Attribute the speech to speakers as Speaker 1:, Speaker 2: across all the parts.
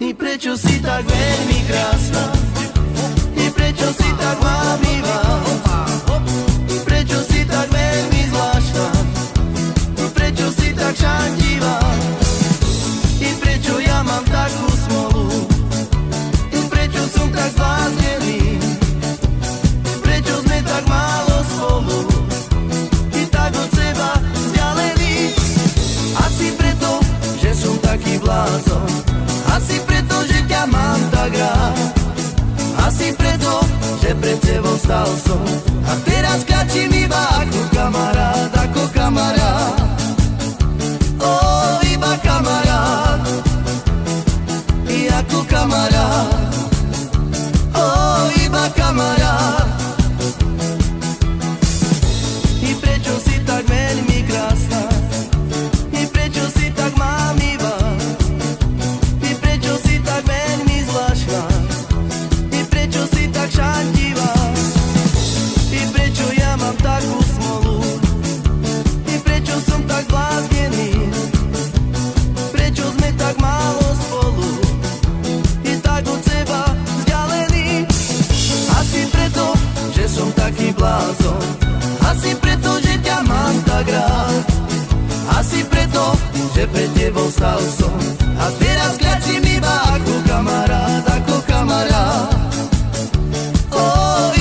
Speaker 1: I prečo si tak veľmi krásna, i prečo si tak vámivá, i prečo si tak veľmi zvláštna, i prečo si tak šantivá, i prečo ja mám takú smolu, i prečo som tak zbláznený, prečo sme tak málo spolu, i tak od seba vzdialený. Asi preto, že som taký blázon, asi preto, že ťa mám tak rád, asi preto, že pred tebou stal som a teraz kačím iba ako kamarát, ako kamarát. Ó, iba kamarát, i ako kamarát. Ó, iba kamarát. I prečo si tak veľmi krásna, i prečo si tak mámivá, i prečo si tak veľmi zvláštna, i prečo si tak šantivá, i prečo ja mám takú smolu, i prečo som tak zbláznený, prečo sme tak málo spolu, i tak od seba vzdialený. Asi preto, že som taký blázon, asi preto, že ťa mám tak rád, asi preto, že pred tebou stal som a teraz kľačím iba ako kamarát, ako kamarát. Ó,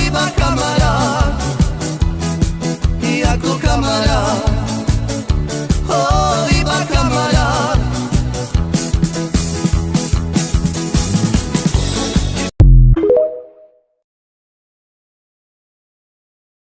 Speaker 1: iba kamarát, i ako kamarát.